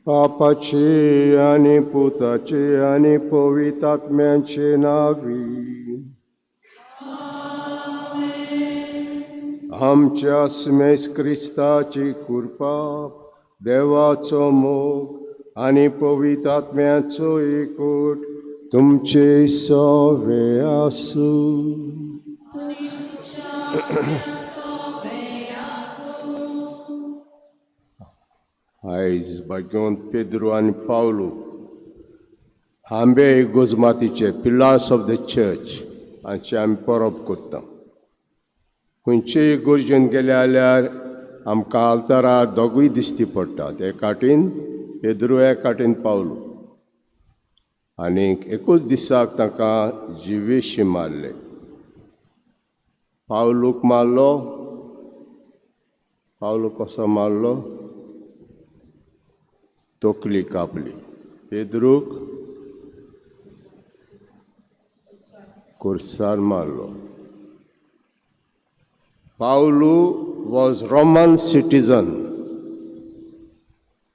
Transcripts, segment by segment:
बापाचे आणि पुताचे आणि पवित्रात्म्याचे नावी. आमच्या स्मेस क्रिस्ताची कृपा, देवाचो मोग आणि पवित्रात्म्याचो एकूट तुमचे सवे आसूं. आयज बागेंत पेद्रू आनी पावलो आंबे गोजमातीचे पिलार्स ऑफ द चर्च हांचे आमी परब करता. खंयचेय इगोर्जेन गेले जाल्यार आमकां आल्तारार दोगूय दिश्टी पडटात. एका वाटेन पेद्रू एका वाटेन पावलो. आनीक एकूच दिसाक ताका जिवेशी मारले. पावलूक मारलो. पावलू कसो मारलो? तोकली कापली. पेद्रूक कुर्सार मारलो. पावलू वॉज रोमन सिटीजन.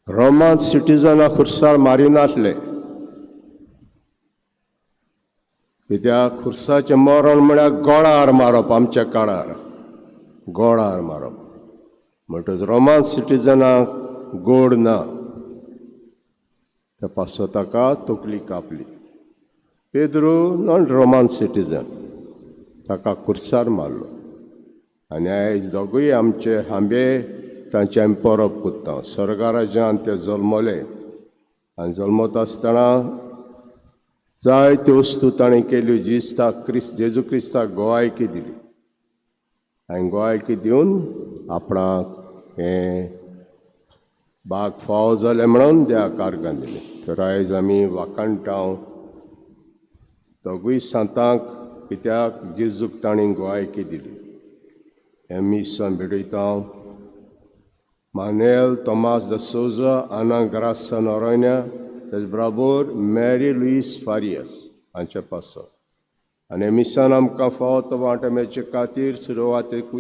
रोमन सिटीजनाक खुर्सार मारिनासले. कित्याक खुर्साचें मरण म्हळ्यार गोळार मारप. आमच्या काळार गोळार मारप म्हणटच रोमन सिटीजनाक गोड ना. त्या पासो ताका तोकली कापली. पेद्रू नॉट रोमन सिटीजन, ताका कुर्सार मारलो. आनी आयज दोगूय आमचे आंबे तांचे आमी परब करता. स्वर्गा राज्यांत ते जल्मले आनी जल्मता आसतना जायत्यो वस्तू ताणें केल्यो. जेजू क्रिस्ताक गोवायकी दिली आनी गोवायकी दिवन आपणाक हें बाग फावो जालें म्हणून देवाक आर्गां दिली. तर आयज आमी वाकाणटाव दोगूय सांतांक कित्याक जेजूक ताणें गोवायकी दिली हें मिसान भिडयता. मानेल तोमास द सोजा, आना ग्रासा नोरोन्या, तेज बराबर मॅरी लुईस फारियस हांचे पासो. आनी मिसान आमकां फावो वांटेमेचे खातीर सुरवातेक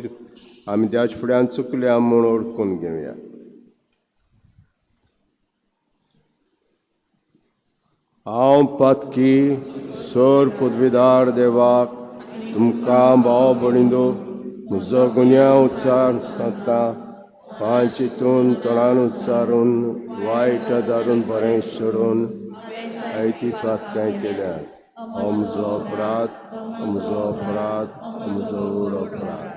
आमी देवाचे फुड्यान चुकल्या म्हूण ओळखून घेवया. हांव पातकी सोर पदवीदार देवाक तुमकां भाव भणिंदो म्हजो गुन्या उच्चार करता. पांच चिंतून तोंडान उच्चारून वायट दारून बरें सोडून आयती पातकाय केल्या. हो म्हजो अपराध, म्हजो अपराध, म्हजो व्हड अपराध.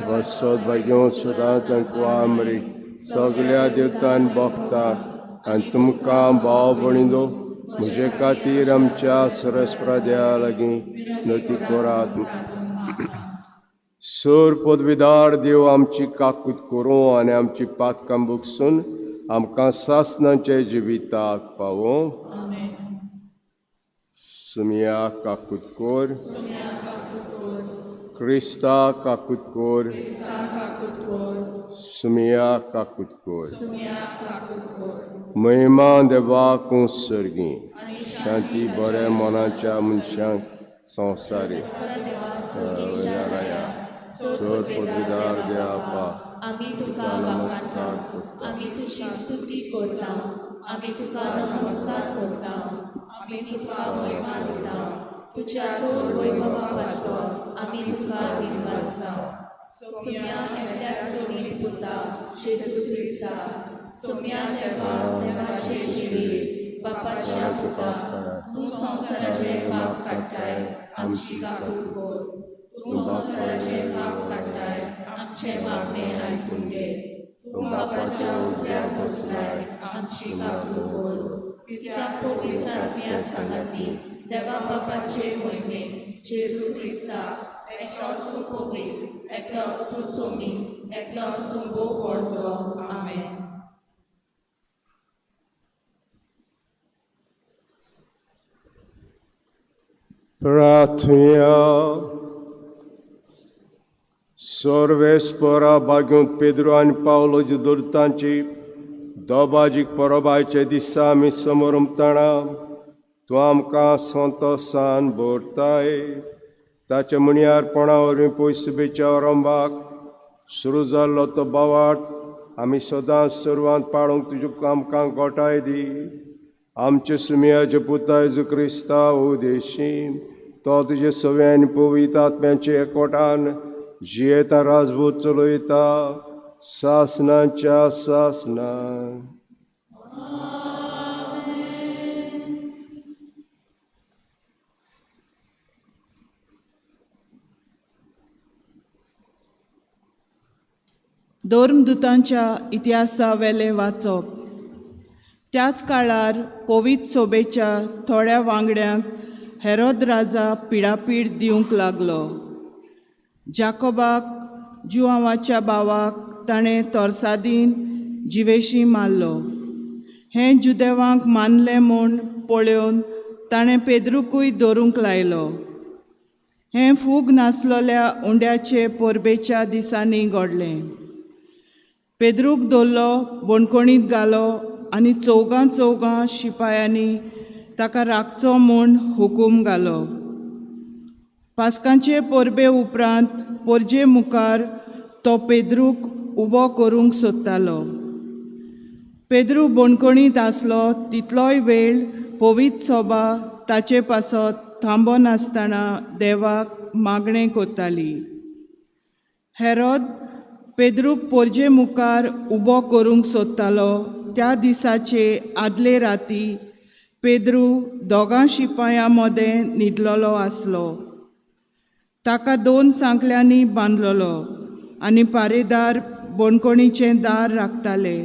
बसत भाग्यो सदांच आनी कुवामरी सगल्या देवतान भोगतात आनी तुमकां भाव भणिंदो म्हजे खातीर आमच्या सरस्प्रद्या लागीं नती करात. सोर पदवीदार देव आमची काकूट करूं आनी आमची पातकां भुगसून आमकां सासणाचे जिविताक पावो. सुमिया काकूट कोर, क्रिस्ता काकूट कोर, सुमिया काकूट कोर. महिमा देवाक सर्गी शांती बऱ्या मनाच्या मनशांक संवसारी सोर पदवीदार देवा आमी तुका नमस्कार करता. आमी तुजी स्तुती करता. आमी तुका नमस्कार करता. आमी तुका महिमा दिता. तुज्या दोन वैभवा पासत आमी तुका दिवसता. सोम्या एकल्याच सोडीत पुता जेजू क्रिस्ता. सोम्या देवा देवाचे जिवीत बापाच्या पुता. तूं संवसाराचे पाप काडटाय आमची काकूट कोर. तूं संवसाराचे पाप काडटाय आमचे मागणे आयकून घे. तूं बापाच्या उजव्यार बसलाय आमची काकूट कोर. कित्याक पवित्र आत्म्या सांगाती देवा बापाचे मोहिमेत जेजू क्रिस्ता एकलोच तूं पवित्र, एकलोच तूं सोमी, एकलोच तूं भोग व्हडलो. आमेन. प्रार्थया. सोर्वेस्परा बागेंत पेद्रू आनी पावलोची दुर्तांची दोबाजीक परबायचे दिसा आमी समोर उमताना तूं आमकां संतोशान भरताय. ताच्या मणियारपणा वरवीं पयस बेच्या वरंबाक सुरू जाल्लो तो बावाट आमी सदांच सर्वांत पाळूंक तुज्या आमकां गोठाय दी. आमचे सुमियाचे पुता जेजू क्रिस्ता उदेशीन तो तुजे सव्यान पवित्र आत्म्याचे एकवटान जियेता राजभूत चलयता सासनाच्या सासनान. धर्मदुतांच्या इतिहासा वेले वाचप. त्याच काळार पवित्र सोबेच्या थोड्या वांगड्यांक हेरोद राजा पिडापीड दिवंक लागलो. जाकोबाक जुआवाच्या भावाक ताणें तोरसादीन जिवेशी मारलो. हें जुदेवांक मानलें म्हूण पळोवन ताणें पेद्रूकूय धरूंक लायलो. हें फूग नासलोल्या उंड्याचे परबेच्या दिसांनी घडलें. पेद्रूक दवरलो, बोणकोणींत घालो आनी चौगां शिपायांनी ताका राखचो म्हूण हुकूम घालो. पास्कांचे परबे उपरांत परजे मुखार तो पेद्रूक उबो करूंक सोदतालो. पेद्रू बोणकोणींत आसलो तितलोय वेळ पवित्र सोबा ताचे पासत थांबो नासतना देवाक मागणें कोत्ताली. हेरोद पेद्रूक परजे मुखार उबो करूंक सोदतालो त्या दिसाचे आदले राती पेद्रू दोगां शिपायां मदें न्हिदलोलो आसलो. ताका 2 सांकल्यांनी बांदलोलो आनी पारेदार बोणकोणीचें दार राखताले.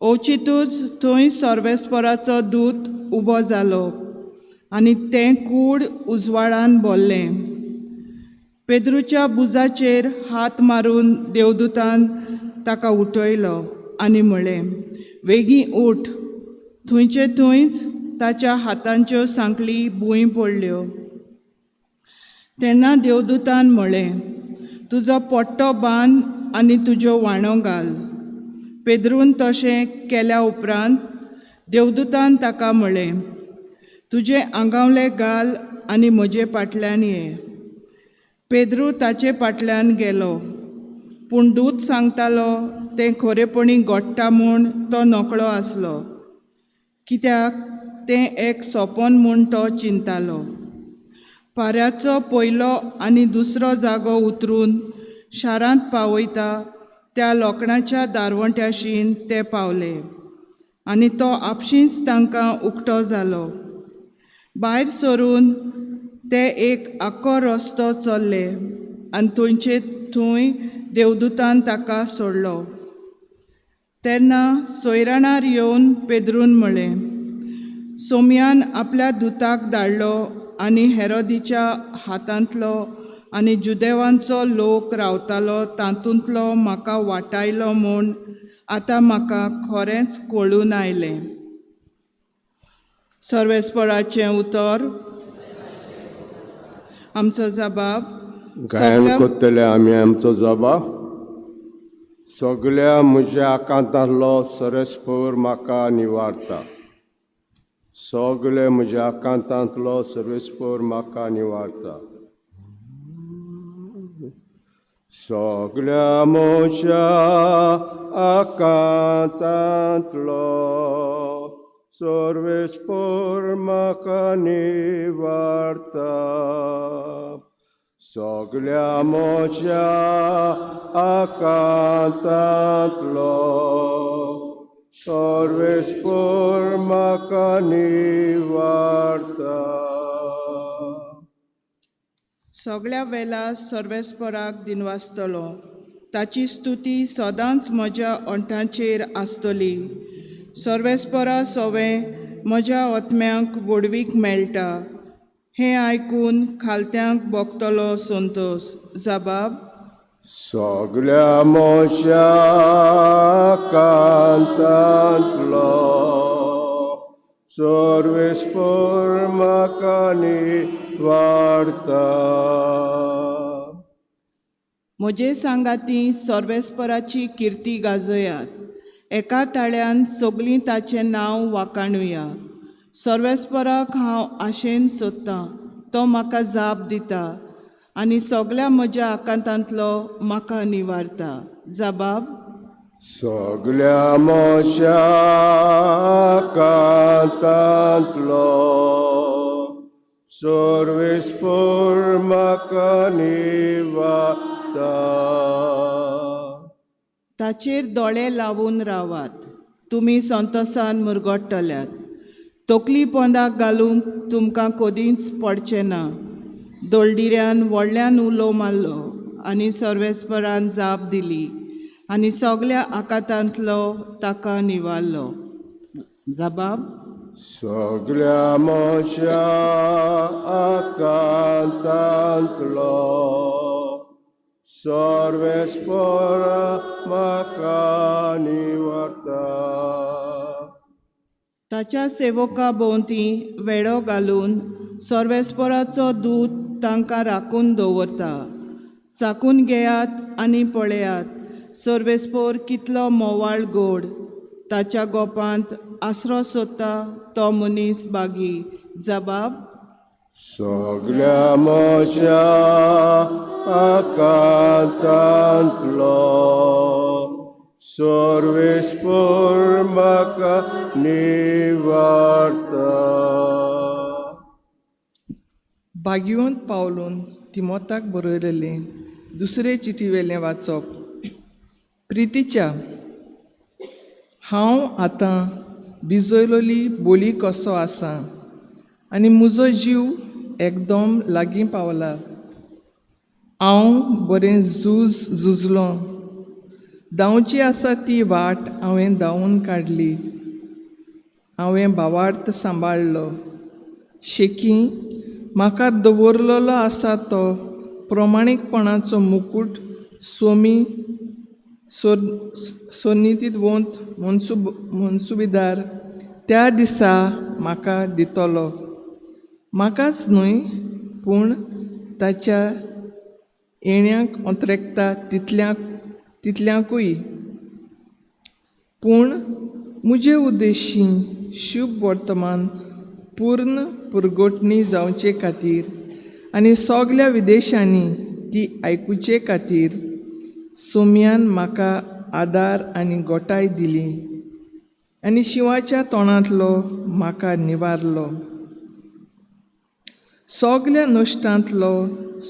ओचितूच थंय सर्वेस्पराचो दूत उबो जालो आनी तें कूड उजवाडान भरलें. पेद्रूच्या बुजाचेर हात मारून देवदूतान ताका उठयलो आनी म्हळें, वेगीं उठ. थंयचे थंयच ताच्या हातांच्यो सांकली भुंय पडल्यो. तेन्ना देवदूतान म्हळें, तुजो पट्टो बांद आनी तुज्यो वाणो घाल. पेद्रून तशें केल्या उपरांत देवदूतान ताका म्हळें, तुजे आंगावले घाल आनी म्हजे फाटल्यान ये. पेद्रू ताचे फाटल्यान गेलो, पूण दूत सांगतालो तें खरेपणी घडटा म्हूण तो नकळो आसलो, कित्याक तें एक सोपोन म्हूण तो चिंतालो. पाऱ्याचो पयलो आनी दुसरो जागो उतरून शारांत पावयता त्या लोकणाच्या दारवंट्याशीन ते पावले आनी तो आपशींच तांकां उक्तो जालो. भायर सरून ते एक आख्खो रस्तो चल्ले आनी थंयचे थंय देवदूतान ताका सोडलो. तेन्ना सोयराणार येवन पेद्रून म्हळें, सोमयान आपल्या दुताक धाडलो आनी हेरोदीच्या हातांतलो आनी जुदेवांचो लोक रावतालो तातूंतलो म्हाका वाटायलो म्हूण आतां म्हाका खरेंच कळून आयलें. सर्वेस्पराचें उतर. आमचो जबाब. गायन कोत्तले आमी आमचो जबाब. सगळ्या म्हज्या आकांतांतलो सर्वेस्पर म्हाका निवारता. सगळे म्हज्या आकांतांतलो सर्वेस्पर म्हाका निवारता. सगळ्या म्हज्या आकांतांतलो सर्वेस्पर म्हाका निवारता. सगळ्या म्हज्या आकांतांतलो सर्वेस्पर म्हाका निवारता. सगळ्या वेळा सर्वेस्पराक दिनवासतलो. ताची स्तुती सदांच म्हज्या ओंठांचेर आसतली. सर्वेस्परा सोवें म्हज्या ओतम्यांक वडवीक मेळटा. हें आयकून खालत्यांक भोगतलो संतोश. जबाब. सगळ्या म्हज्या आकांतांतलो सर्वेस्पर म्हाका निवारता. म्हजे सांगाती सर्वेस्पराची किर्ती गाजोयात. एका ताळ्यान सगळीं ताचें नांव वाखाणुया. सर्वेस्पराक हांव आशेन सोदतां, तो म्हाका जाप दिता आनी सगळ्या म्हज्या आकांतांतलो म्हाका निवारता. जबाब: सगळ्या म्हज्या आकांतांतलो सर्वेस्पर म्हाका निवारता. ताचेर दोळे लावून रावात, तुमी संतोसान मुरगोडटल्यात. तकली पोंदाक घालूंक तुमकां कदींच पडचें ना. दोलडिऱ्यान व्हडल्यान उलो मारलो आनी सर्वेस्परान जाप दिली आनी सगळ्या आकांतांतलो ताका निवारलो. जबाब: सगळ्या म्हज्या आकांतांतलो सर्वेस्पर म्हाका निवारता. ताच्या सेवका भोंवती वेळो घालून सर्वेस्पराचो दूत तांकां राखून दवरता. चाकून घेयात आनी पळयात, सर्वेस्पर कितलो मोवाळ गोड. ताच्या गोपांत आसरो सोदता तो मनीस बागी. जबाब: सगळ्या म्हज्या आकांतांतलो सर्वेस्पर म्हाका निवारता. भाग्यवंत पावलून तिमोथाक बरयलेलें दुसरे चिटीवेलें वाचप. प्रितीच्या, हांव आतां भिजयलोली बोली कसो आसा आनी म्हजो जीव एकदम लागीं पावला. हांव बरें झुजलों. धांवची आसा ती वाट हांवें धांवन काडली. हांवें भावार्थ सांबाळ्ळो. शेकी म्हाका दवरलेलो आसा तो प्रमाणीकपणाचो मुकूट सोनितीवंत मनसुबेदार त्या दिसा म्हाका दितलो. म्हाकाच न्हय पूण ताच्या येण्याक अंतरेकता तितल्यांकूय. पूण म्हजे उद्देशीं शुभ वर्तमान पूर्ण पुरगोटणी जावचे खातीर आनी सगल्या विदेशांनी ती आयकुचे खातीर सोम्यान म्हाका आदार आनी गोटाय दिली आनी शिवाच्या तोंडांतलो म्हाका निवारलो. सगल्या नश्टांतलो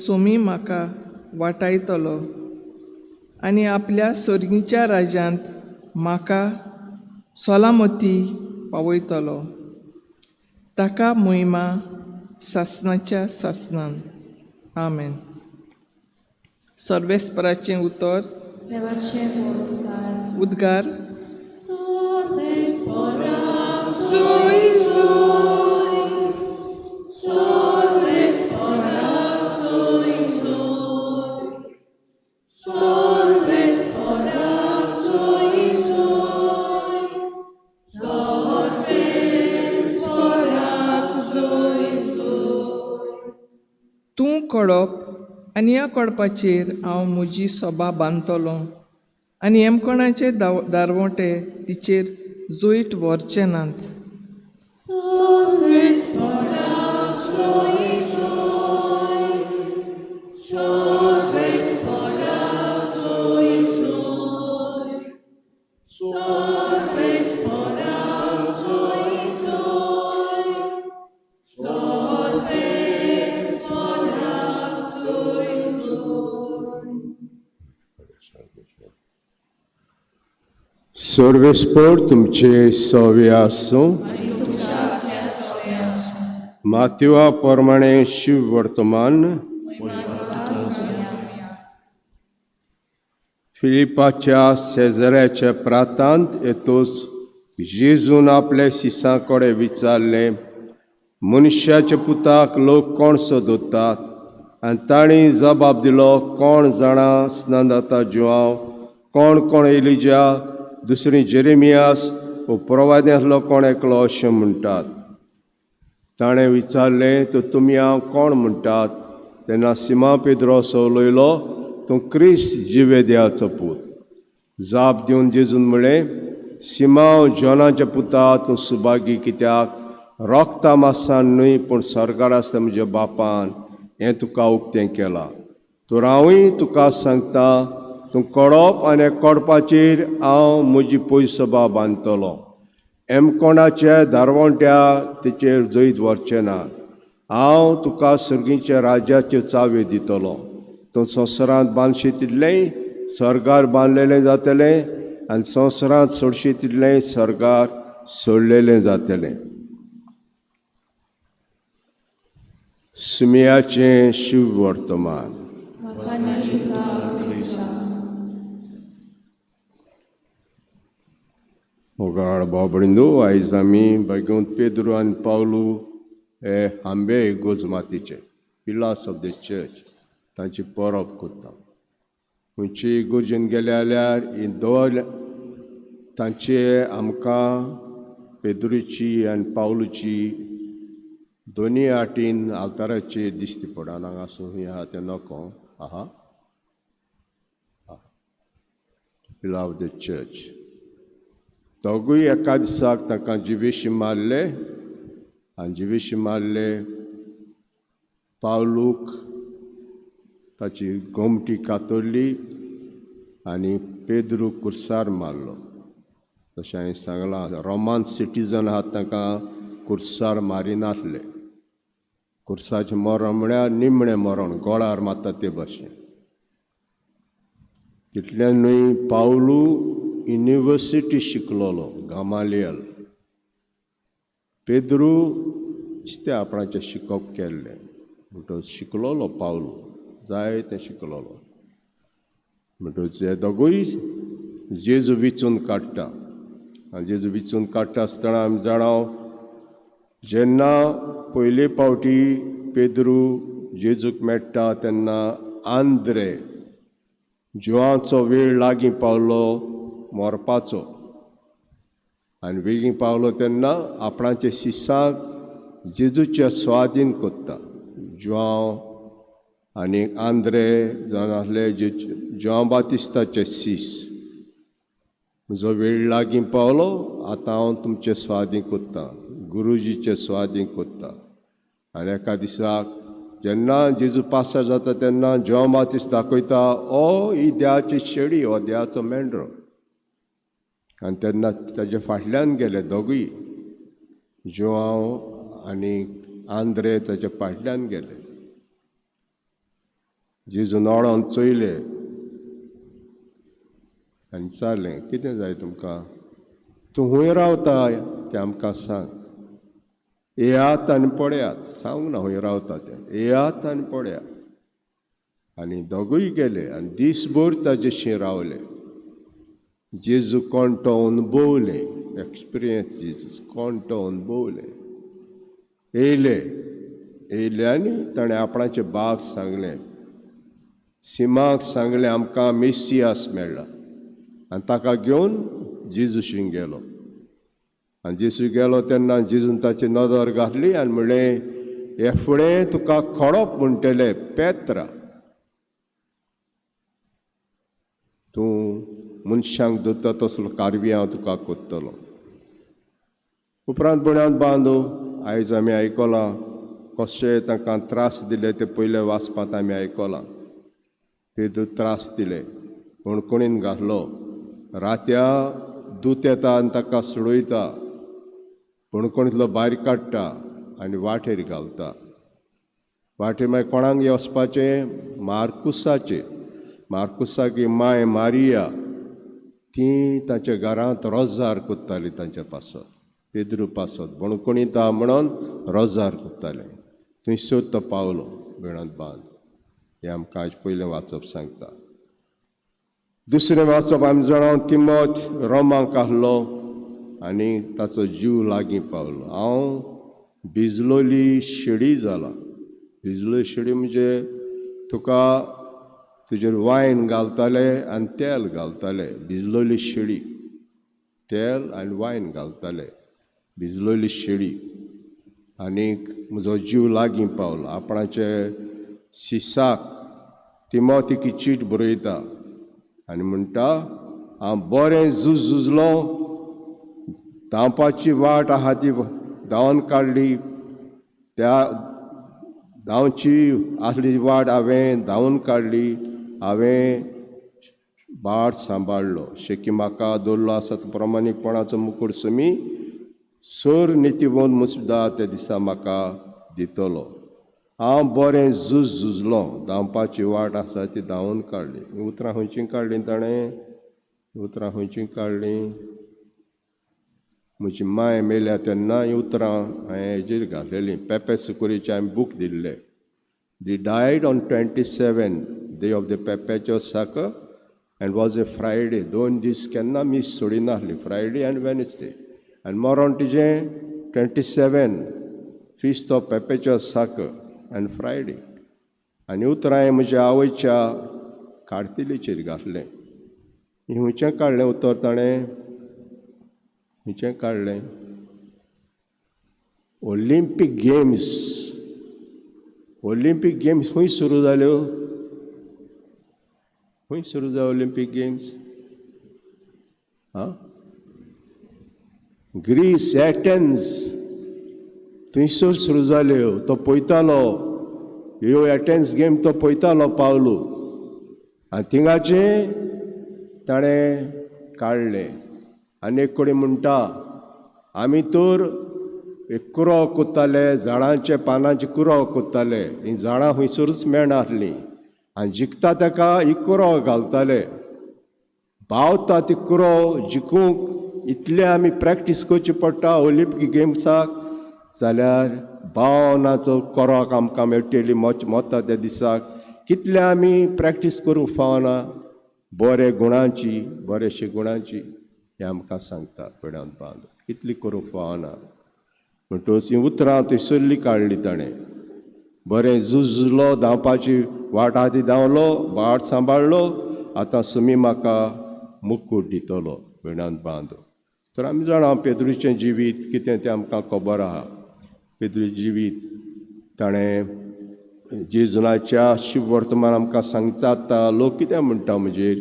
सोमी म्हाका वाटायतलो आनी आपल्या सर्गीच्या राज्यांत म्हाका सलामती पावयतलो. ताका महिमा सासणाच्या सासणान. आमेन. सर्वेस्पराचें उतर. देवाचे उद्गार. सर्वेस्पराक जोय जोय. सर्वेस्पराक जोय जोय. सर्वेस्पराक जोय जोय. सर्वेस्पराक जोय जोय. तूं कळप आनी ह्या कळपाचेर हांव म्हजी सभा बांदतलों आनी हेमकोणाचे दारवोटे तिचेर जोईट व्हरचे नात. सर्वेस्पराक जोय जोय. सर्वेस्पराक जोय जोय. सर्वेस्पराक जोय जोय. सर्वेस्पराक जोय जोय. सर्वेस्पर तुमचे सवे आसूं. माथ्युआ प्रमाणे शुभ वर्तमान. फिलिपाच्या शेजाऱ्याच्या प्रांतांत येतूच जेजून आपल्या शिसां कडेन विचारलें, मनशाच्या पुताक लोक कोण सोदतात? आनी तांणी जबाब दिलो, कोण जाणा स्नानदाता जुआंव, कोण एलिजा, दुसरी जेरेमियास वो प्रवाद्यांतलो कोण एकलो अशें म्हणटात. ताणें विचारलें, तो तुमी हांव कोण म्हणटात? तेन्ना सिमा पेद्रोसो उलयलो, तूं क्रिस्त जिवे देवाचो पूत. जाप दिवन जेजून म्हळें, सिमांव जॉनाच्या पुता, तूं सुभागी कित्याक? रोखता मासान न्हय पूण सरकार आसता म्हज्या बापान हें तुका उक्तें केलां. तर हांवूय तुका सांगता, तूं कडप आनी कडपाचेर हांव म्हजी पयस सभा बांदतलो. कोणाच्या दारवंट्या तेचेर जैत व्हरचें ना. हांव तुका सर्गीच्या राज्याच्यो चाव्यो दितलो. तूं संवसारांत बांदशी तितलें सर्गार बांदलेलें जातलें, आनी संवसारांत सोडशी तितलें सर्गार सोडलेलें जातलें. सुमयाचें शुभ वर्तमान. म्हाका न्ही तुका क्रिस्ता. मोगाळ बाबडिंदो, आयज आमी बेगून पेद्रू आनी पावलू हे आंबे गोज मातीचे पिलास ऑफ द चर्च तांची परब करता. खंयची इगोर्जेन गेले जाल्यार ही दोन तांचे आमकां पेद्रूची आनी पावलूची दोनी आटीन आल्ताराचेर दिश्टी पडना. हांगा खंय आहा तें नोको आहा पिला ऑफ द चर्च. दोगूय एका दिसाक ताका जिवेशी मारले आनी जिवेशी मारले पावलूक ताची गोमटी कातरली आनी पेद्रू कुर्सार मारलो. तशें हांवें सांगलां, रोमान सिटीजन आहात ताका कुर्सार मारिनासले. कुर्साचें मरण म्हळ्यार निमणें मरण, गोळार मारता ते भाशेन. तितल्यान न्हय, पावलू युनिवर्सिटी शिकलोलो, गामालियल. पेद्रू दिसता आपणाचें शिकप केल्लें, म्हणटच शिकलोलो पावलू, जायतें शिकलोलो. म्हणटच हे दोगूय जेजू विचून काडटा. आनी जेजू विचून काडटा आसतना आमी जाणाव, जेन्ना पयले फावटी पेद्रू जेजूक मेळटा तेन्ना आंद्रे जुवांचो वेळ लागीं पावलो मरपाचो. आनी बेगीन पावलो तेन्ना आपणाच्या शिसांक जेजूच्या स्वाधीन कोत्ता. जुवांव आनी आंद्रे जावन आसले जुवांव बातिस्ताचे सीस. म्हजो वेळ लागीं पावलो, आतां हांव तुमचे स्वाधीन कोत्ता, गुरुजीचे स्वाधीन कोत्ता. आनी एका दिसाक जेन्ना जेजू पासार जाता तेन्ना जुवांव बातिस्त दाखयता, ओ ही देवाची शेळी, हो देवाचो मेंढरो. आनी तेन्ना ताजे फाटल्यान गेले दोगूय, जुवांव आनी आंद्रे ताच्या फाटल्यान गेले. जेजून ओळोन चोयले आनी विचारलें, कितें जाय तुमकां? तूं खूंय रावता तें आमकां सांग. येयात आनी पळयात. सांगूंक ना खंय रावता तें, येयात आनी पळयात. आनी दोगूय गेले आनी दिसभर ताजेशी रावले. जेजू कोण तो अनुभवले, एक्सपिरियन्स जेजूस कोण तो अनुभवले. येयले आनी ताणें आपणाचे बाग सांगलें, सिमाक सांगलें आमकां मेसियास मेळ्ळा. आनी ताका घेवन जेजूशीं गेलो. आनी जेजू गेलो तेन्ना जेजून ताची नदर घातली आनी म्हणलें, हे फुडें तुका खडप म्हणटले पेत्रा. तूं मनशांक दोत्ता तसलो कारवी हांव तुका कोत्तलो. उपरांत बुण्यान बांदू आयज आमी आयकलां कशे तांकां त्रास दिले ते पयले वाचपांत आमी आयकलां. पेद्रू त्रास दिले, कोणकोणीन घातलो. रात्या दूत येता आनी ताका सोडयता, कोणकोणींतलो भायर काडटा आनी वाटेर घालता. वाटेर मागीर कोणाक वचपाचें? मार्कुसाची माय मारिया, ती ताच्या घरांत रोजार कोत्ताली तांच्या पासत, पेद्रू पासत. कोणकोणीता म्हणून रोजार कोत्ताले. थंयसर तो पावलो बिणांत बांद. हें आमकां आयज पयलें वाचप सांगता. दुसरें वाचप आमी जाणाव, तिमोथ रोमांक आहलो आनी ताचो जीव लागीं पावलो. हांव भिजलोली शेळी जाला. भिजलोली शेळी म्हणजे तुका तुजेर वायन घालताले आनी तेल घालताले. भिजलोली शेळी, तेल आनी वायन घालताले. भिजलोली शेळी. आनीक म्हजो जीव लागीं पावलो. आपणाचे शिसाक तिमोथीकी चीट बरयता आनी म्हणटा, हांव बरें झुजलो, धांवपाची वाट आहा ती धांवन काडली. त्या धांवची आसली वाट हांवें धांवन काडली. हांवें बाळ सांबाळलो. शेकी म्हाका दवरलो आसा तो प्रमाणीकपणाचो मुकूट सुमी सोर नितीवन सुद्दां त्या दिसा म्हाका दितलो. हांव बरें झुजलो. धांवपाची वाट आसा ती धांवन काडली. उतरां खंयचीं काडलीं ताणें? उतरां खंयचीं काडलीं? म्हजी माय मेल्या तेन्ना ही उतरां हांवें हेजेर घातलेलीं. पेपे सुकुरीचें हांवें बूक दिल्लें. दी died on 27 day of the पेपेचो साकर एंड वॉज ए फ्रायडे. 2 दीस केन्ना मीस सोडिनासली, फ्रायडे एंड वेनसडे. आनी मरोन तिजें 27 फिस्ट ऑफ पेपेचो साकर एंड फ्रायडे. आनी उतरां हांवें म्हज्या आवयच्या कार्तिलीचेर घातलें. ही खंयचें काडलें उतर ताणें? खंयचें काडलें? Olympic games. ऑलिंपीक गेम्स खंय सुरू जाल्यो? खंय सुरू जाल्यो ऑलिंपीक गेम्स? ग्रीस, एथेन्स थंयसर सुरू जाल्यो. तो पळयतालो ह्यो एथेन्स गेम तो पळयतालो पावलो. आनी थिंगाचें ताणें काडलें. आनी एक कडेन म्हणटा आमी तर एक कुरो कोत्ताले, झाडांचे पानांचे कुरो कोत्ताले. हीं झाडां खंयसरूच मेळनासलीं. आनी जिखता ताका ही कुरो घालताले. भावता ती कुरो जिखूंक इतलें आमी प्रॅक्टीस करची पडटा ऑलिंपीक गेम्साक. जाल्यार भावनाचो कोरोक आमकां मेळटली मोता त्या दिसाक. कितलें आमी प्रॅक्टीस करूंक फावना बरे गुणांची, बरेशे गुणांची. हें आमकां सांगता पिड्यान बांद. कितली करूंक फावना. म्हणटच हीं उतरां थंयसरलीं काडलीं ताणें. बरें झुजलो. धांवपाची वाट आहा ती धांवलो. वाट सांबाळलो. आतां सुमी म्हाका मुकूट दितलो पिड्यान बांद. तर आमी जाणा पेद्रूचें जिवीत कितें तें आमकां खबर आहा. पेद्रूचें जिवीत ताणें जेजुनाच्या शुभ वर्तमान आमकां सांगता. लोक कितें म्हणटा म्हजेर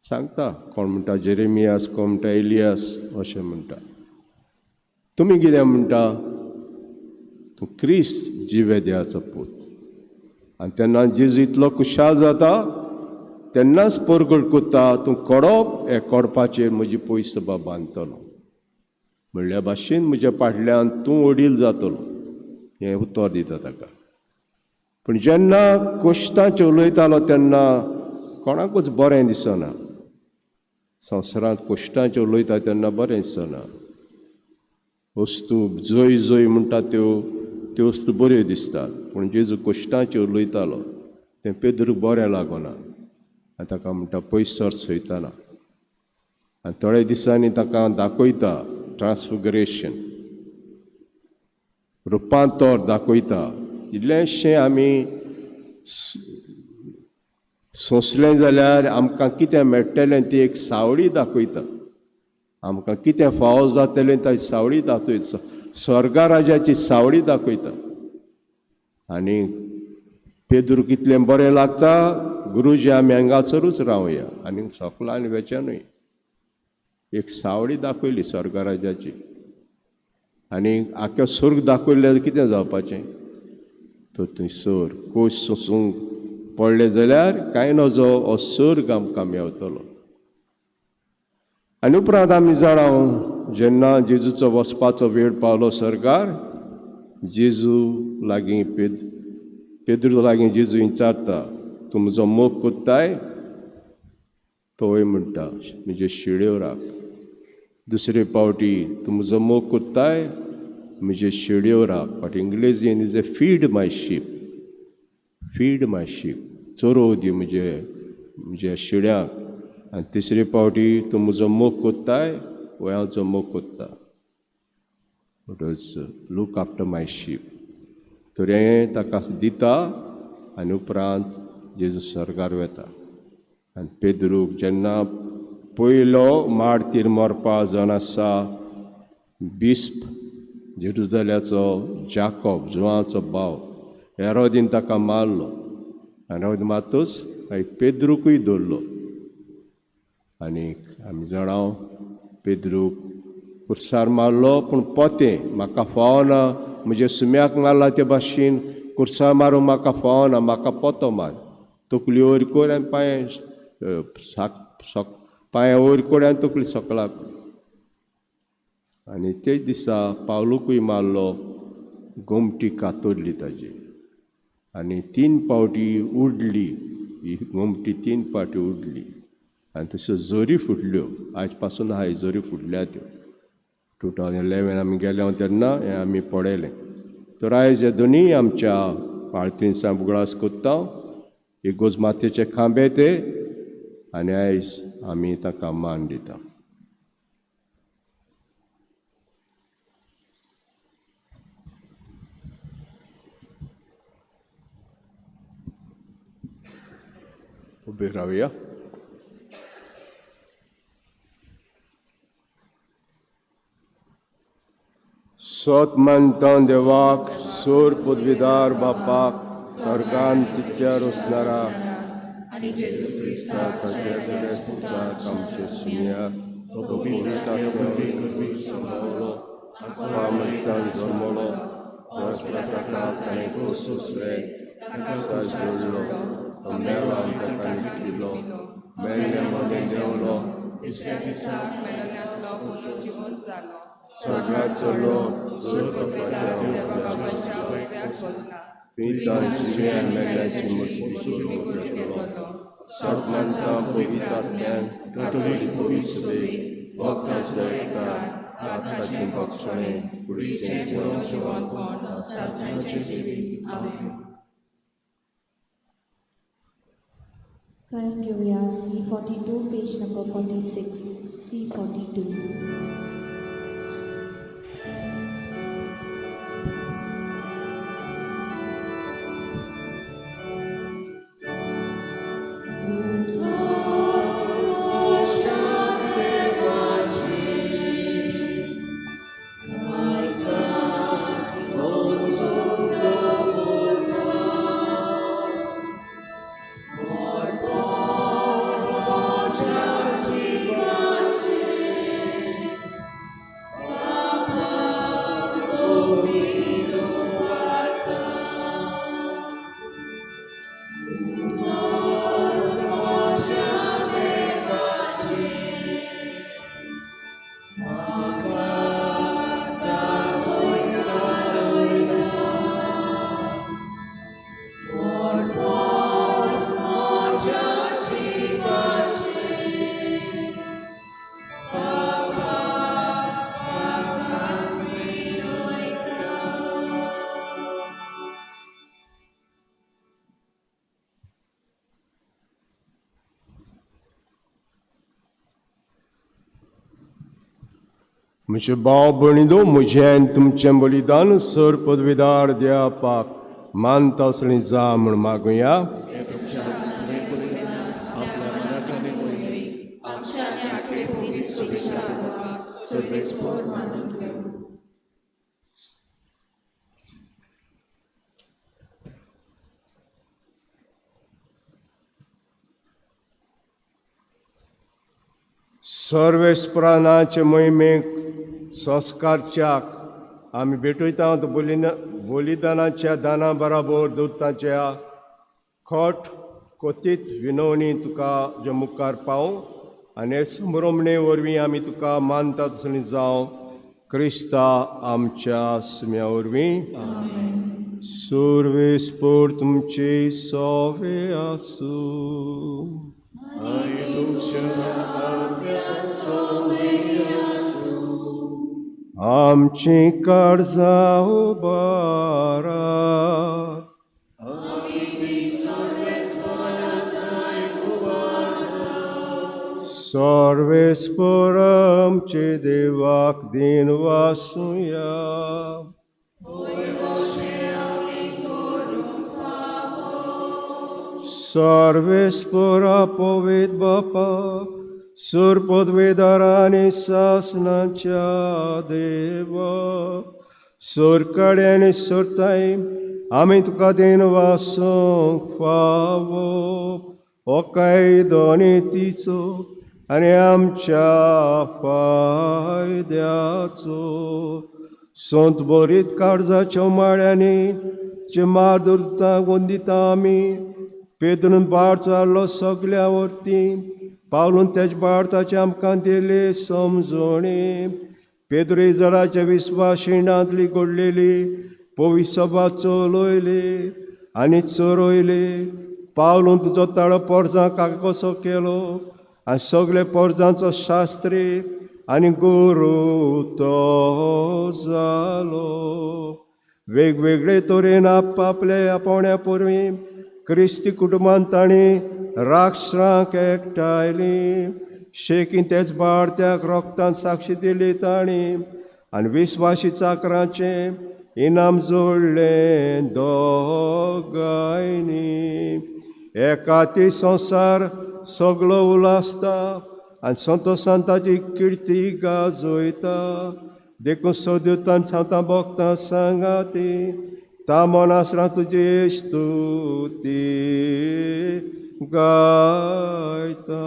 सांगता. कोण म्हणटा जेरेमियास, कोण म्हणटा एलियास अशें म्हणटा. तुमी कितें म्हणटा? तूं क्रिस्त जिवे देवाचो पूत. आनी तेन्ना जेजू इतलो खुशाल जाता तेन्नाच परगट कोत्ता तूं कोडप हे कोडपाचेर म्हजी पयस सभा बांदतलो. म्हणल्या भाशेन म्हज्या फाटल्यान तूं वडील जातलो. हें उतर दिता ताका. पूण जेन्ना कोश्टांचें उलयतालो तेन्ना कोणाकूच बरें दिसना. संवसारांत कोश्टांचें उलयता तेन्ना बरें दिसना. वस्तू जय जय म्हणटा त्यो वस्तू बऱ्यो दिसतात. पूण जेजू कोश्टांचें उलयतालो तें पेद्रूक बरें लागना. आनी ताका म्हणटा पयसर सोयताना. आनी थोड्या दिसांनी ताका दाखयता ट्रान्सफिगरेशन, रुपांतर दाखयता. इल्लेंशें आमी सोंसलें जाल्यार आमकां कितें मेळटलें ती एक सावळी दाखयता. आमकां कितें फावो जातलें ताची सावळी दाखयता. स्वर्गा राजाची सावळी दाखयता. आनी पेद्रू कितलें बरें लागता. गुरुजी आमी हांगासरूच रावया आनी सकला आनी वेच्यानूय. एक सावळी दाखयली स्वर्गा राजाची. आनी आख्यो स्वर्ग दाखयलें जाल्यार कितें जावपाचें? तो थंयसर कोश सोंसूंक पडले जाल्यार कांय नजो हो सर्ग आमकां मेवतलो. आनी उपरांत आमी जाणां जेन्ना जेजूचो वचपाचो वेळ पावलो सर्गार, जेजू लागीं पेद्रू लागीं जेजू विचारता तूं म्हजो मोग कोत्ताय? तोय म्हणटा म्हजे शेळयो राख. दुसरे फावटी तूं म्हजो मोग कोत्ताय? म्हजे शेळयो राख. बट इंग्लिजीन is a feed my sheep. Feed my sheep. चोरोव दी म्हजे शेळ्यांक. आनी तिसरे फावटी तूं म्हजो मोग कोत्ताय? वय हांव तुजो मोग कोत्ता. म्हणटच लूक आफ्टर माय शीप. तर हें ताका दिता. आनी उपरांत जेजू स्वर्गार वता. आनी पेद्रूक जेन्ना पयलो मारतीर मरपा जावन आसा बिस्प जेरुजाल्याचो जाकोब जुवांचो भाव हेरोदीन ताका मारलो. हेरोद मातूच पेद्रूकूय दवरलो. आनी आमी जाणां पेद्रूक कुर्सार मारलो पूण पोतें म्हाका फावना, म्हज्या सुम्याक मारला ते भाशेन कुर्सार मारूंक म्हाका फावना, म्हाका पोतो मार. तकली वयर कर आनी पांयां वयर कर आनी तकली सकलाक. आनी तेच दिसा पावलूकूय मारलो, गोमटी कातरली ताजी आनी 3 पावटी उडली. ही गोमटी 3 पावटी उडली आनी तश्यो जोरी फुटल्यो. आज पासून हाय जोरी फुटल्या त्यो. 2011 आमी गेले तेन्ना हें आमी पळयलें. तर आयज हे दोनी आमच्या पाळतींसां बुगडास कोत्ता. इगोज मातयेचे खांबे ते आनी आयज आमी ताका मान दिता. उबे रावया. सोत मानता देवाक, सोर पदवीदार बापाक, स्वर्गांत तिच्या रोसणारा आनी जेजू क्रिस्ताक पुताक आमचे सुम्याक सांबाळलो, आमकां जमलो, ताणें कोसुसले, ताका जोडलो, तो मेलो आमकां ताणें केलो, मेल्ले मदें देंवलो, तिसऱ्या दिसा मेल्ल्यांतलो पुनरुज्जीवन जालो. सगळ्यात चलो पदवीदार देवा बापाच्या वळख्याक बसला. पितांची आनी मेल्ल्याची मुर्ती सुरू केलो. सतमंता पवित्रात्म्यान कातोलीक पवित्र भक्तांचो एकार आत्माची बक्षणे कुडीचें जिवंतपण सासणाचें जिवीत. आमेन. गायन घेऊया C42 पेज नंबर 46 C42. म्हजे भाव भयणीनो, म्हजें तुमचें बलिदान सर पदवीदार देवाक मानता असलें जा म्हूण मागुया. सर्वेस्परानाचे मोहिमेक संस्कारच्याक आमी भेटयता बलिदानाच्या दाना बराबर दुताच्या खोट कोतीत विनवणी तुका जे मुखार पावूं आनी संभ्रमणे वरवीं आमी तुका मानता तसलीं जावं. क्रिस्ता आमच्या सुम्या वरवीं. सर्वेस्पर तुमचे सोवे आसूं. आमची काळजां उबारात. सर्वेस्पर आमचे देवाक दिन वासुया. सर्वेस्पर पवित्र बापा, सुर पदवीदार आनी सासनाच्या देवा, सोरकडे आनी सोरताय आमी तुका दिन वासूंक फावो. ओकाय दोनी तिचो आनी आमच्या फायद्याचो. हृदयाचो संत बोरीत काळजाच्या माळ्यांनी चे मारदुरतांक वंदिता आमी पेदरून भायर चाललो सगल्या वरती पावलून तेज भायर ताचे आमकां दिले समजोणी पेद्र इजराच्या विस्वाशिणांतली घडलेली पवित्र सभा चलोयले आनी चोरयले पावलून तुजो ताळो पोरजां कसो केलो आनी सगळे पोरजांचो शास्त्री आनी गुरू तो जालो वेगवेगळे तरेन आपले आपोवण्या परवीं क्रिस्ती कुटुंबान तांणी राक्षरांक एकठायली शेकीन तेच बाळत्याक रोगतान साक्षी दिली तांणी आनी विस्वासी चाकरांचे इनाम जोडलें दोगांयनी एका ती संवसार सगळो उलासता आनी संतोशान ताची किर्ती गाजोयता देखून सदुतान सांता भोगतां सांगाती ता मनासरां तुजी स्तुती गायता.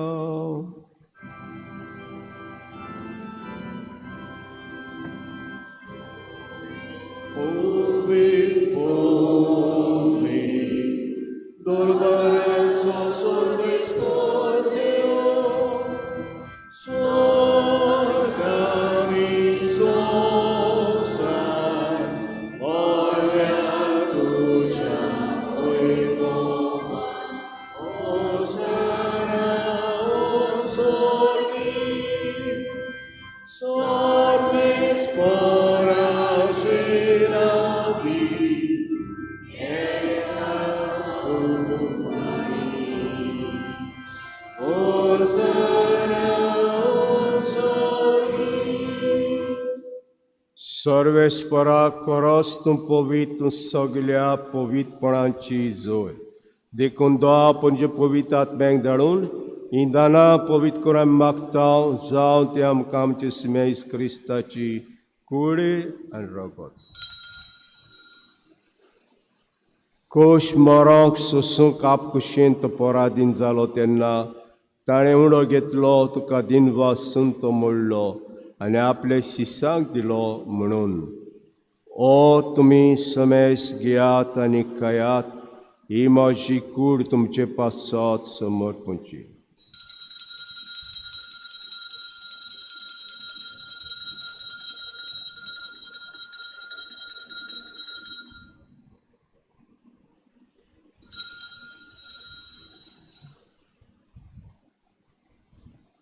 सर्वेस्परा खरोच तूं पवित्र तूं सगल्या पवित्रपणाची जोय देखून दोळा पणजे पवित्र आत्म्याक धाडून ही दानां पवित्र करून मागता जावं ते आमकां आमचे सुमेज क्रिस्ताची कुडी आनी रगत. कोश मोरोंक सोसूंक आपकुशेंत पराधीन जालो तेन्ना ताणें उंडो घेतलो तुका दिनवासून तो मोडलो आनी आपले शिसांक दिलो म्हणून ओ तुमी समेस घेयात आनी खायात ही म्हजी कूड तुमचे पासत समर्पणची.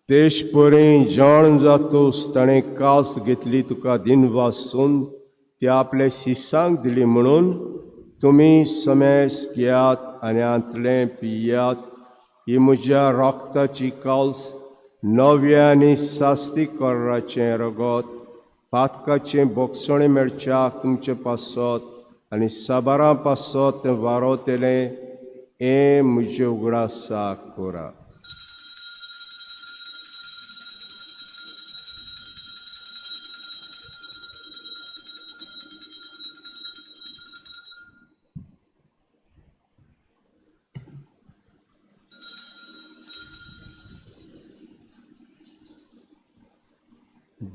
देश परी जाण जातूस ताणें कास घेतली तुका दिनवासून ती आपले शिसांक दिली म्हणून तुमी समेस घेयात आनी आंतलें पियात ही म्हज्या रोगताची काल्स नव्या आनी सास्तीक कोर्राचें रगत पातकाचें बोगसणें मेळच्याक तुमचे पासत आनी साबारां पासत तें वारोतेलें हें म्हजें उगडासाक कोरा.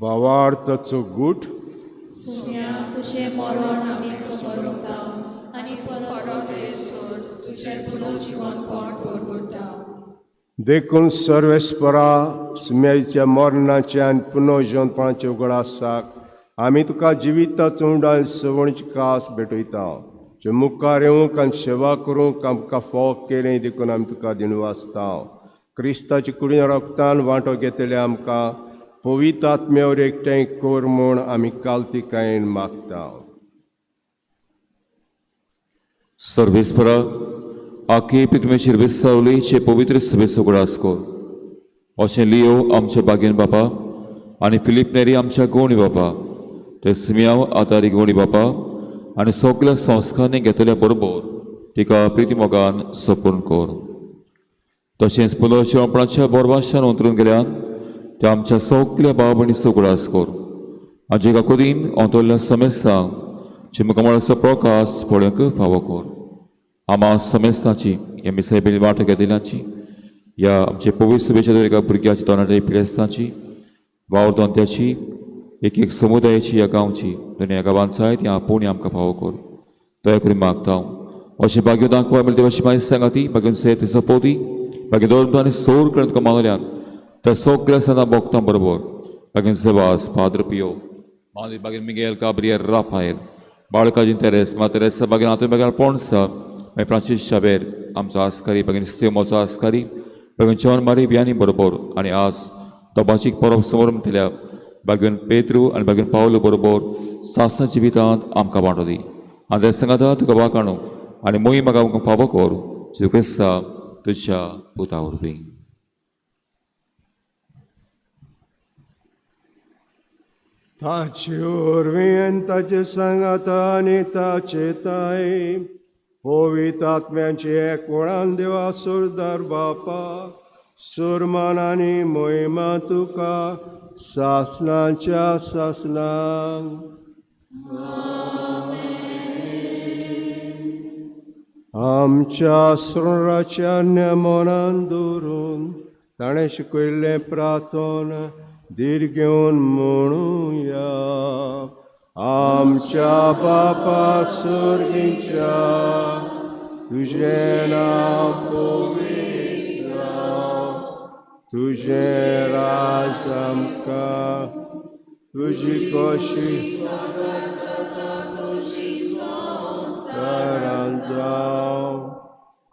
भावार्थाचो गूट सुम्या तुझे मरण आमी समरता आनी परत येसोर तुझे पुनर्जीवन कोण करता. देखून सर्वेस्परा सुम्याच्या मरणाचे आनी पुनर्जीवनपणाचे उगडासाक आमी तुका जिविताचो उंडाल सवणीची कास भेटयता जे मुखार येवंक आनी सेवा करूंक आमकां फोग केलें देखून आमी तुका दिनवासता. क्रिस्ताची कुडी रोगतान वांटो घेतले आमकां पवित्र आत्म्यावर एकठांय कोर म्हूण आमी काल्तिकायेन मागता. सर्वेस्परा आखे पितमेचेर विसावलीचे पवित्र सभेचो उगडास कर अशें लियो आमच्या बागेन बापा आनी फिलीप नेरी आमच्या गवणी बापा ते सुम्याव आदारी गवणी बापा आनी सगल्या संस्कारांनी घेतल्या बरोबर तिका प्रिती मोगान सोपून कर. तशेंच पुनर्जीवनपणाच्या बोरवाशान उतरून गेल्यान ते आमच्या सगल्या भाव भयणीचो उगडास कर आनी जेका कुदीन अंतरल्या समेस्तांक जे मुखामळाचो प्रकाश पळोवंक फावो कर. आमा समेस्तांची ह्या मिसायबेली वांटो घेतिल्यांची ह्या आमचे पवित्र सभेच्या दर एका भुरग्याची तरणाट्या पिडेस्तांची वावर दोंत्याची एक एक समुदायाची या गांवची दोनी गांवांत जाय ती आपुणी आमकां फावो कर. दया करून मागता हांव अशें भाग्य दाखोवपाक मेळटा देवाची मायज सांगाती भाग्य सेत सपोती भाग्य दोन आनी सोर करून तुका मागल्यान त्या सगळ्या सदां भोगतां बरोबर भाग्य सेवास पाद्र पियो मागीर भाग्य मिगेल गाब्रियल राफायल बाळकाजीन तेरेस मा तेरेसा भाग्य हातून भाग्य अल्फोन्सा मागीर फ्रांसीस शावेर आमचो आस्कारी भाग्य स्तेमोचो आस्कारी भाग्य जॉन मारी वियानी बरोबर आनी आज तोबाचीक परब समोर म्हणटल्या भाग्यन पेद्रू आनी भाग्यन पावलो बरोबर सासना जिवितांत आमकां वांटो दी आनी ते सांगाता तुका वाकाणू आनी मोही म्हाका आमकां फावो कर जेजू क्रिस्ता तुज्या पुता वरवीं. ताचे ओरवीं आनी ताचे सांगाता आनी ताचे ताय पवित्र आत्म्याचे एकवळान देवा सुरदार बापा सुरमान आनी मोहिमा तुका सासनाच्या सासनांक. आमच्या सुराच्या नेमोनान दवरून ताणें शिकयल्लें प्रार्थन धीर घेवन म्हणुया. आमच्या बापा सुर्गीच्या तुजें नांव पवित्र जावं, तुजें राज आमकां तुजी कशी जावं.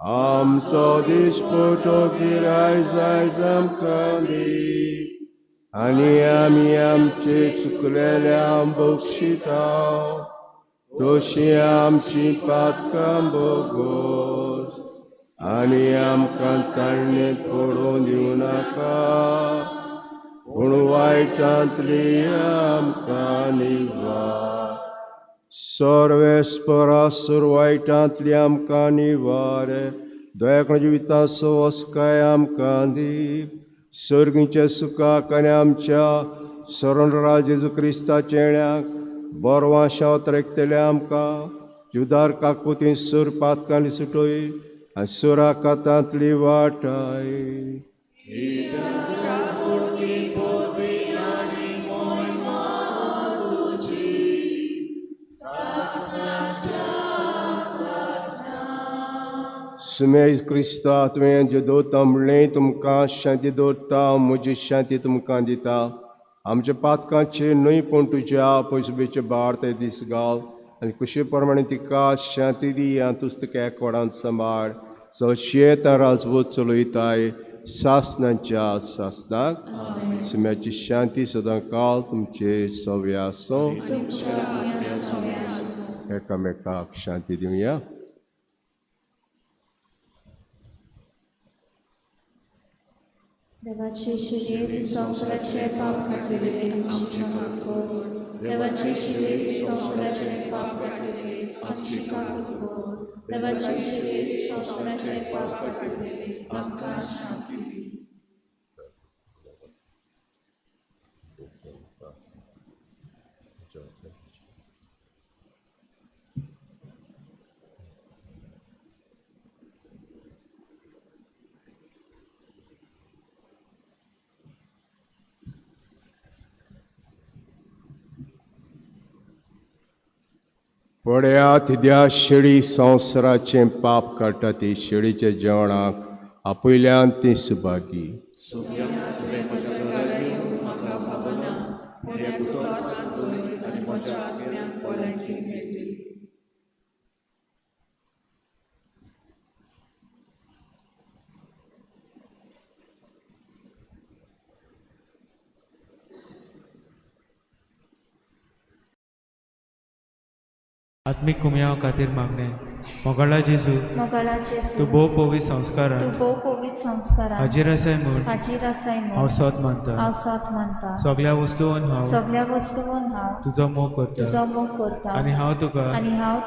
आमचो दिसपतो गिरायज आयज आमकां दी आनी आमी आमचे चुकलेल्यांक बक्षिता तशी आमची पातकां बोगोस आनी आमकां ताळणेंत पडूंक दिवं नाका पूण वायटांतली आमकां निवार. सर्वेस्परा वायटांतली आमकां निवार दयाकण जिवितां सवस्काय आमकां दी. सर्गीच्या सुखाक आनी आमच्या सरण जेजू क्रिस्ताच्या येण्याक बरवां शावत रेखतले आमकां जुदार काकुती सूर पातकांनी सुटोय आनी सुरा कातांतली वाटाय. सुमेज क्रिस्ता तुवें जे दोता म्हणलें तुमकां शांती दवरता म्हजी शांती तुमकां दिता. आमच्या पातकांचे न्हय पूण तुज्या पयसुबेचे बाळ ते दीस घाल आनी कुशे प्रमाणे तिका शांती दी आनी तुज तिका एकवडान सांबाळ. सो शेत राजवूत चलयताय सासनांच्या सासनाक सुम्याची शांती सदां काल तुमचे सव्य आसूं. एकामेकाक शांती दिवया. देवाचे शिवे ती संवसाराचे पाप काडलेले आमची काकूट कर. देवाचे शिवे ती संवसाराचे पाप काडलेले आमची काकूट कर. देवाचे शिवे ती संवसाराचे पाप काडलेले आमकां शांती दी. पळयात द्या शेळी संवसाराचें पाप काडटा ती शेळीच्या जेवणाक आपयल्यान ती सुभागी. आत्मिक कुमयाव खातीर मागणें मोगाळा जेजू तूं भोव पवित्र संस्कारांत तूं भोव पवित्र संस्कारांत हाजीर आसाय म्हूण हाजीर आसाय हांव म्हूण सत मानता. हांव सत मानता. सगळ्या वस्तूंत हांव सगळ्या वस्तूंत हांव तुजो मोग करता तुजो मोग करता आनी हांव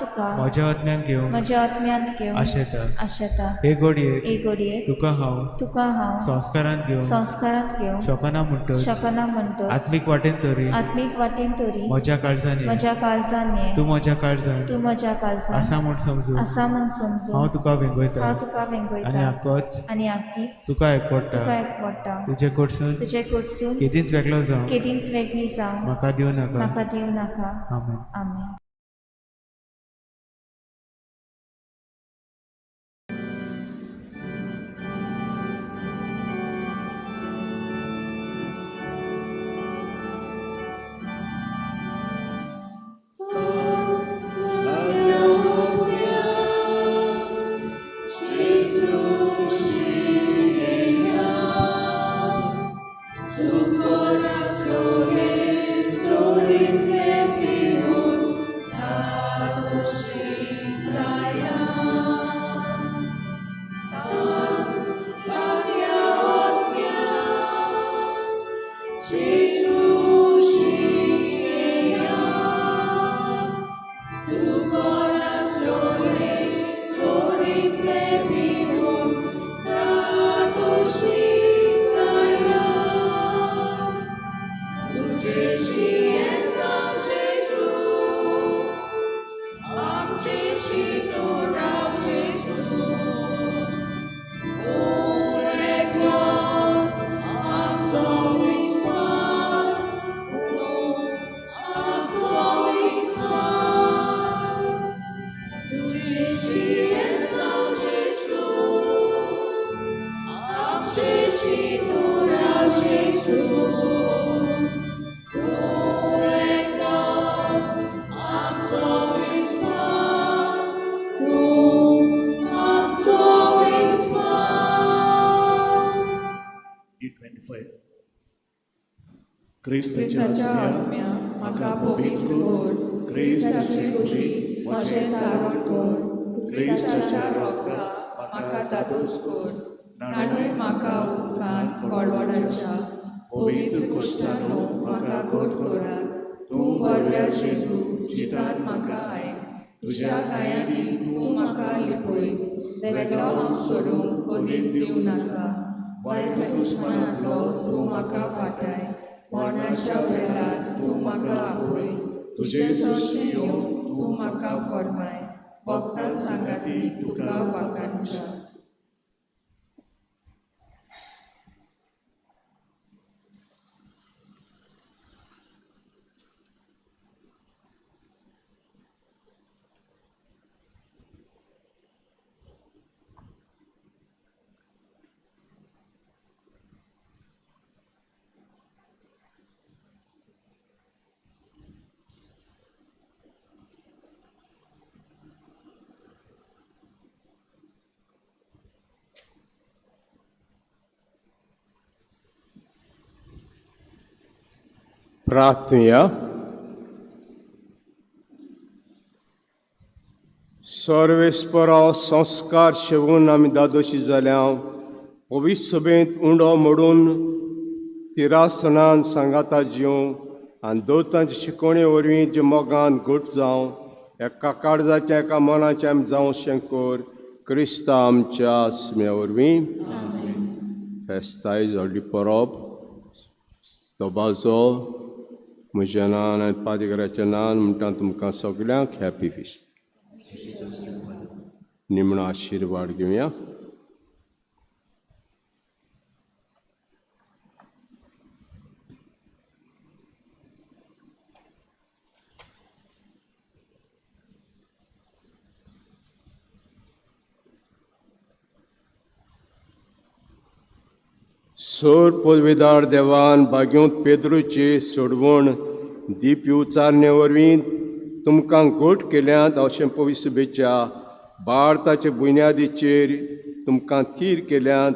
तुका म्हज्या आत्म्यान घेवन म्हज्या आत्म्यांत घेवन आशेता. आशेता. हे घडयेक एक घडयेक तुका हांव संस्कारांत घेवन शकना म्हणटच शकना म्हणटच आत्मीक वाटेन तरी आत्मीक वाटेन तरी म्हज्या काळजांत ये. म्हज्या काळजांत ये. तूं म्हज्या काळजांत तूं म्हज्या काळजांत आसा म्हूण समजून समजू आसा म्हूण समजून हांव तुका वेंगयता हांव तुका आनी वेंगयता आकोच आनी आखीच तुका एकवडटा तुका एकवडटा तुजे कडसून तुजे कडसून केदींच वेगळो जावं केदींच वेगळी जावं म्हाका दिवं नाका म्हाका दिवं नाका आमेन. आमेन. क्रिस्ताच्या आत्म्या म्हाका पवित्र कर, क्रिस्ताची कुडी म्हजें तारण कर, क्रिस्ताच्या रोगाक म्हाका दादोस कर, नाणय म्हाका उदकान कळवळाच्या पवित्र कुश्टानो म्हाका गोड करात. तूं बरव्या जेजू जितान म्हाका आयक, तुज्या गायांनी तूं म्हाका लिपय, वेगळो हांव सोडूंक कधीच दिवं नाका. वायट दुश्मनांतलो तूं म्हाका वाटाय, मरणाच्या वेळार तूं म्हाका आपय, तुजे चडशे येवन तूं म्हाका फरमाय, भक्तां सांगाती तुका वाकांच्या. प्रार्थया. सर्वेस्पराव संस्कार शेवून आमी दादोशी जाल्या पवित्र सभेंत उंडो मोडून तिरासनान सांगाता जिवं आनी दोतांचे शिकवणे वरवीं जे मोगान घट जावं एका काळजाच्या एका मनाचें आमी जावं शेंकोर क्रिस्ता आमच्या आत्म्या वरवीं. फेस्तायज व्हडली परब तो बाजो म्हज्या नांवान आनी पादेकराच्या नांवान म्हणटा तुमकां सगल्यांक हॅपी फिस्ट. निमणो आशिर्वाद घेवया. सोर पदवीदार देवान बाग्योंत पेद्रूचे सोडवण दीप उचारणे वरवीं तुमकां गोट केल्यांत अशें पवित्र सभेच्या भारताचे बुन्यादीचेर तुमकां थीर केल्यांत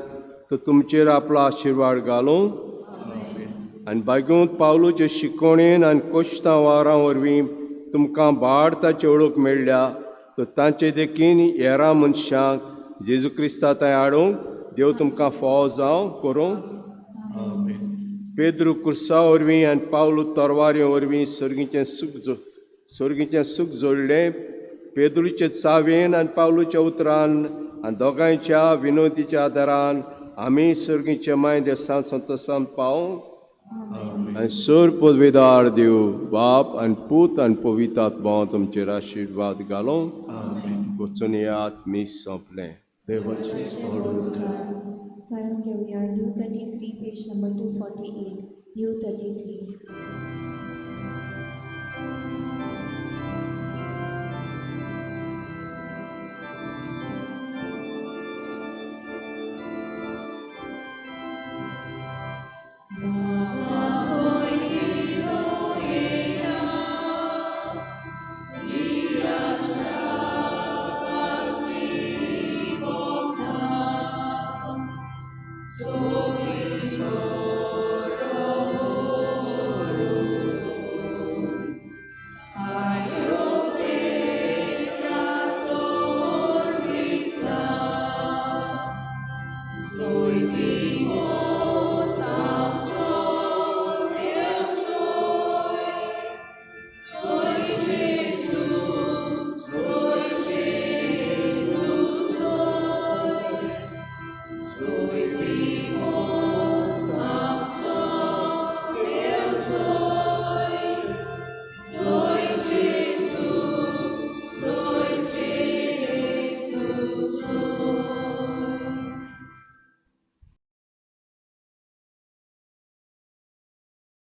तो तुमचेर आपलो आशिर्वाद घालूं आनी बाग्योंत पावलूचे शिकवणेन आनी कोश्तां वारां वरवीं तुमकां भारताची ओळख मेळ्ळ्या तो तांचे देखीन हेरां मनशांक जेजू क्रिस्ता थंय हाडूंक देव तुमकां फाव जावं करूं. पेद्रू कुर्सा वरवीं आनी पावलू तरवारे वरवीं सर्गीचें सूख जोडलें. पेद्रूचे चावेन आनी पावलूच्या उतरान आनी दोगांयच्या विनोदीच्या आदारान आमी सर्गीचे माय देसान संतोशान पावूं आनी सोर पदवीदार देव बाप आनी पूत आनी पवित्र आत्मा तुमचेर आशिर्वाद घालूं. वचून यात मी सोंपलें. देवाचे ओडूकार. गायन घेऊया U33 पेज नंबर 248 U33.